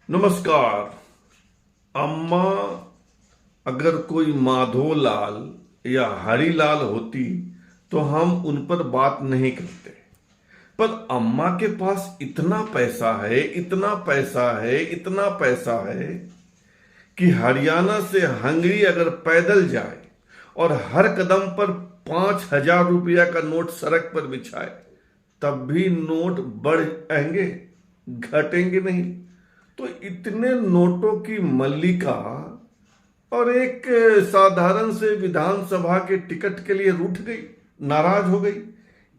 नमस्कार। अम्मा अगर कोई माधोलाल या हरीलाल होती तो हम उन पर बात नहीं करते, पर अम्मा के पास इतना पैसा है, इतना पैसा है, इतना पैसा है कि हरियाणा से हंगरी अगर पैदल जाए और हर कदम पर 5,000 रुपया का नोट सड़क पर बिछाए तब भी नोट बढ़ेंगे, घटेंगे नहीं। तो इतने नोटों की मल्लिका और एक साधारण से विधानसभा के टिकट के लिए रूठ गई, नाराज हो गई।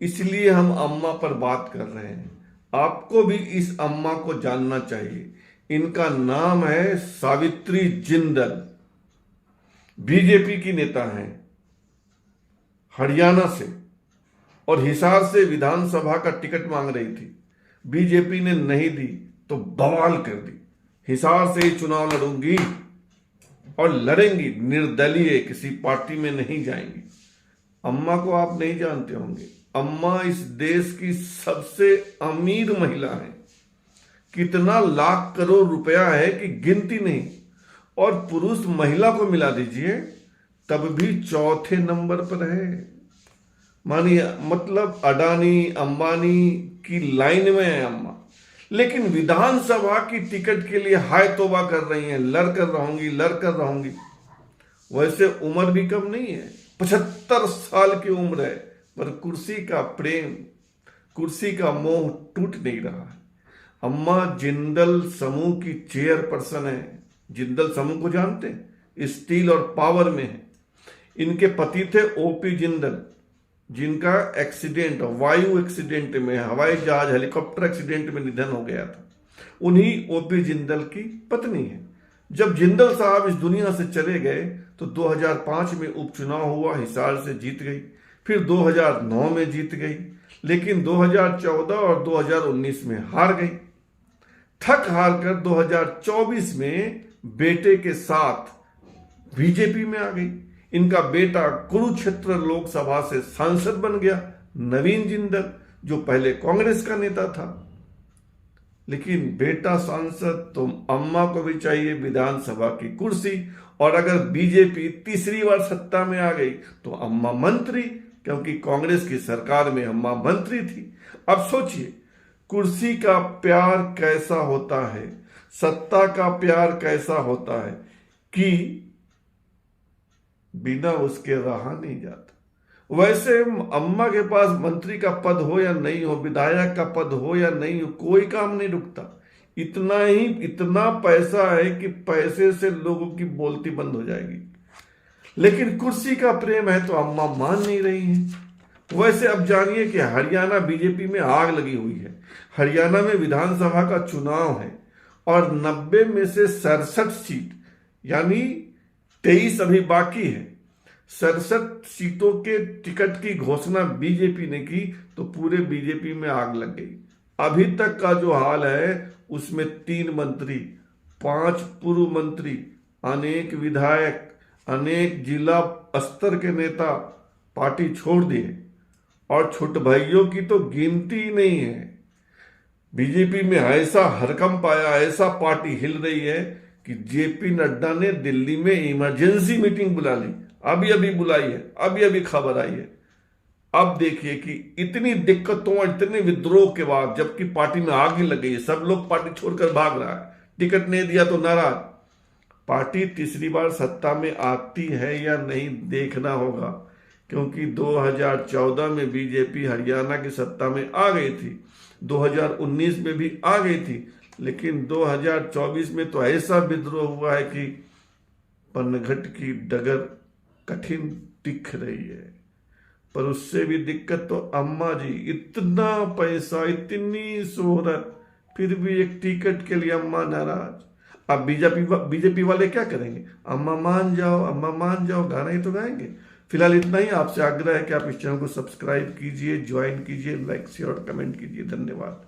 इसलिए हम अम्मा पर बात कर रहे हैं। आपको भी इस अम्मा को जानना चाहिए। इनका नाम है सावित्री जिंदल, बीजेपी की नेता हैं, हरियाणा से, और हिसार से विधानसभा का टिकट मांग रही थी। बीजेपी ने नहीं दी तो बवाल कर दी, हिसार से ही चुनाव लड़ूंगी और लड़ेंगी, निर्दलीय, किसी पार्टी में नहीं जाएंगी। अम्मा को आप नहीं जानते होंगे, अम्मा इस देश की सबसे अमीर महिला है। कितना लाख करोड़ रुपया है कि गिनती नहीं, और पुरुष महिला को मिला दीजिए तब भी चौथे नंबर पर है। मानिए, मतलब अडानी अंबानी की लाइन में है अम्मा। लेकिन विधानसभा की टिकट के लिए हाय तौबा कर रही हैं, लड़ कर रहूंगी। वैसे उम्र भी कम नहीं है, 75 साल की उम्र है, पर कुर्सी का प्रेम, कुर्सी का मोह टूट नहीं रहा है। अम्मा जिंदल समूह की चेयरपर्सन है। जिंदल समूह को जानते हैं, स्टील और पावर में है। इनके पति थे ओपी जिंदल, जिनका एक्सीडेंट, वायु एक्सीडेंट में, हवाई जहाज हेलीकॉप्टर एक्सीडेंट में निधन हो गया था। उन्हीं ओपी जिंदल की पत्नी है। जब जिंदल साहब इस दुनिया से चले गए तो 2005 में उपचुनाव हुआ, हिसार से जीत गई। फिर 2009 में जीत गई, लेकिन 2014 और 2019 में हार गई। थक हार कर 2024 में बेटे के साथ बीजेपी में आ गई। इनका बेटा कुरुक्षेत्र लोकसभा से सांसद बन गया, नवीन जिंदल, जो पहले कांग्रेस का नेता था। लेकिन बेटा सांसद तो अम्मा को भी चाहिए विधानसभा की कुर्सी, और अगर बीजेपी तीसरी बार सत्ता में आ गई तो अम्मा मंत्री, क्योंकि कांग्रेस की सरकार में अम्मा मंत्री थी। अब सोचिए, कुर्सी का प्यार कैसा होता है, सत्ता का प्यार कैसा होता है कि बिना उसके रहा नहीं जाता। वैसे अम्मा के पास मंत्री का पद हो या नहीं हो, विधायक का पद हो या नहीं हो, कोई काम नहीं रुकता। इतना पैसा है कि पैसे से लोगों की बोलती बंद हो जाएगी। लेकिन कुर्सी का प्रेम है तो अम्मा मान नहीं रही है। वैसे अब जानिए कि हरियाणा बीजेपी में आग लगी हुई है। हरियाणा में विधानसभा का चुनाव है और 90 में से 67 सीट, यानी 23 अभी बाकी है। 67 सीटों के टिकट की घोषणा बीजेपी ने की तो पूरे बीजेपी में आग लग गई। अभी तक का जो हाल है उसमें 3 मंत्री, 5 पूर्व मंत्री, अनेक विधायक, अनेक जिला स्तर के नेता पार्टी छोड़ दिए, और छोटे भाइयों की तो गिनती ही नहीं है। बीजेपी में ऐसा हड़कंप आया, ऐसा पार्टी हिल रही है कि जेपी नड्डा ने दिल्ली में इमरजेंसी मीटिंग बुला ली, अभी बुलाई है, अभी खबर आई है। अब देखिए कि इतनी दिक्कतों और इतने विद्रोह के बाद, जबकि पार्टी में आग ही लग गई है, सब लोग पार्टी छोड़कर भाग रहा है, टिकट नहीं दिया तो नाराज। पार्टी तीसरी बार सत्ता में आती है या नहीं देखना होगा, क्योंकि 2014 में बीजेपी हरियाणा की सत्ता में आ गई थी, 2019 में भी आ गई थी, लेकिन 2024 में तो ऐसा विद्रोह हुआ है कि पनघट की डगर कठिन दिख रही है। पर उससे भी दिक्कत तो अम्मा जी, इतना पैसा, इतनी शोहरत, फिर भी एक टिकट के लिए अम्मा नाराज। अब बीजेपी वाले क्या करेंगे? अम्मा मान जाओ, अम्मा मान जाओ, गाना ही तो गाएंगे। फिलहाल इतना ही। आपसे आग्रह है कि आप इस चैनल को सब्सक्राइब कीजिए, ज्वाइन कीजिए, लाइक शेयर और कमेंट कीजिए। धन्यवाद।